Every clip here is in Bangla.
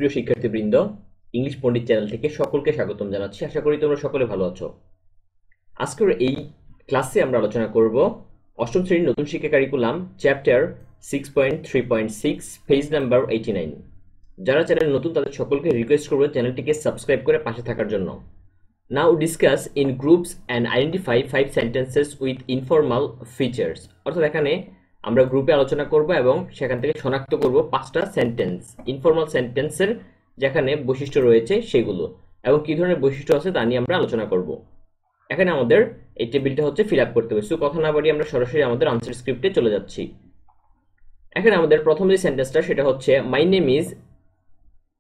প্রিয় শিক্ষার্থীবৃন্দ, ইংলিশ পণ্ডিত চ্যানেল থেকে সকলকে স্বাগতম জানাচ্ছি। আশা করি তোমরা সকলে ভালো আছো। আজকের এই ক্লাসে আমরা আলোচনা করব অষ্টম শ্রেণীর নতুন শিক্ষা কারিকুলাম চ্যাপ্টার 6.3.6 পেজ নাম্বার 89। যারা চ্যানেল নতুন তাদের সকলকে রিকোয়েস্ট করব চ্যানেলটিকে সাবস্ক্রাইব করে পাশে থাকার জন্য। Now discuss in groups and identify 5 sentences with informal features. অর্থাৎ এখানে আমরা গ্রুপে আলোচনা করব এবং সেখান থেকে শনাক্ত করব 5টা সেন্টেন্স, ইনফর্মাল সেন্টেন্সের যেখানে বৈশিষ্ট্য রয়েছে সেগুলো এবং কি ধরনের বৈশিষ্ট্য আছে তা নিয়ে আমরা আলোচনা করব। এখানে আমাদের এই টেবিলটা হচ্ছে ফিল আপ করতে হবে। সো কথা না বাড়িয়ে আমরা সরাসরি আমাদের আনসার স্ক্রিপ্টে চলে যাচ্ছি। এখানে আমাদের প্রথম যে সেন্টেন্সটা সেটা হচ্ছে my name is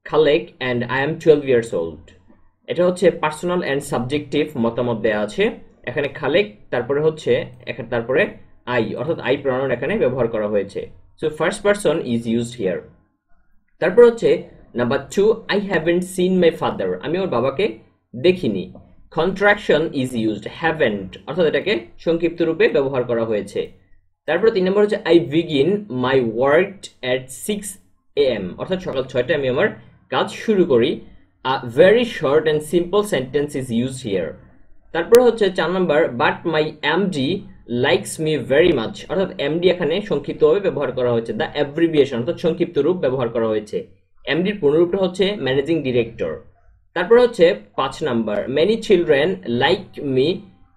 Khalek and I am 12 years old. এটা হচ্ছে পার্সোনাল অ্যান্ড সাবজেক্টিভ মতামত দেয়া আছে। এখানে খালেক তারপরে হচ্ছে তারপরে আই অর্থাৎ আই প্রনাউন এখানে ব্যবহার করা হয়েছে। So first person is used here. তারপর হচ্ছে number 2, I haven't seen my father. আমি ওর বাবাকে দেখিনি। কন্ট্রাকশন ইজ ইউজড, হ্যাভেন্ট অর্থাৎ এটাকে সংক্ষিপ্ত রূপে ব্যবহার করা হয়েছে। তারপর 3 নম্বর হচ্ছে I begin my work at 6 AM অর্থাৎ সকাল 6টায় আমি আমার কাজ শুরু করি। A very short and simple sentence is used here. তারপর হচ্ছে 4 নম্বর but my MD likes me very much অর্থাৎ এমডি এখানে সংক্ষিপ্তভাবে ব্যবহার করা হয়েছে, দ্য অ্যাব্রিভিয়েশন অর্থাৎ সংক্ষিপ্ত রূপ ব্যবহার করা হয়েছে। এমডির পূর্ণরূপটা হচ্ছে ম্যানেজিং ডিরেক্টর। তারপর হচ্ছে 5 number many children like me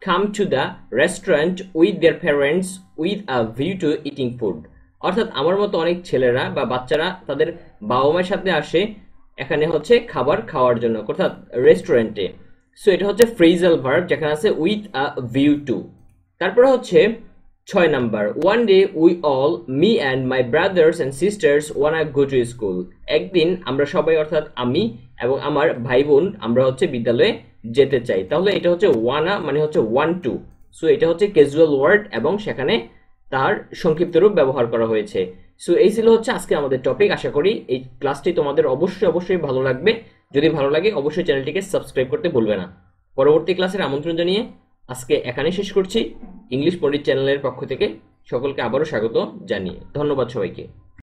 come to the restaurant with their parents with a view to eating food অর্থাৎ আমার মতো অনেক ছেলেরা বা বাচ্চারা তাদের বাবা মায়ের সাথে আসে এখানে হচ্ছে খাবার খাওয়ার জন্য অর্থাৎ রেস্টুরেন্টে। সো এটা হচ্ছে ফ্রেজাল ভার্ব যেখানে আছে উইথ আ ভিউ টু। তারপরে হচ্ছে 6 number one day we all me and my brothers and sisters wanna go to school. একদিন আমরা সবাই অর্থাৎ আমি এবং আমার ভাই বোন আমরা হচ্ছে বিদ্যালয়ে যেতে চাই। তাহলে এটা হচ্ছে ওয়ানা মানে হচ্ছে ওয়ান টু। সো এটা হচ্ছে ক্যাজুয়াল ওয়ার্ড এবং সেখানে তার সংক্ষিপ্ত রূপ ব্যবহার করা হয়েছে। সো এই ছিল হচ্ছে আজকে আমাদের টপিক। আশা করি এই ক্লাসটি তোমাদের অবশ্যই ভালো লাগবে। যদি ভালো লাগে অবশ্যই চ্যানেলটিকে সাবস্ক্রাইব করতে ভুলবে না। পরবর্তী ক্লাসের আমন্ত্রণ জানিয়ে আজকে এখানেই শেষ করছি। ইংলিশ পণ্ডিত চ্যানেলের পক্ষ থেকে সকলকে আবারও স্বাগত জানিয়ে ধন্যবাদ সবাইকে।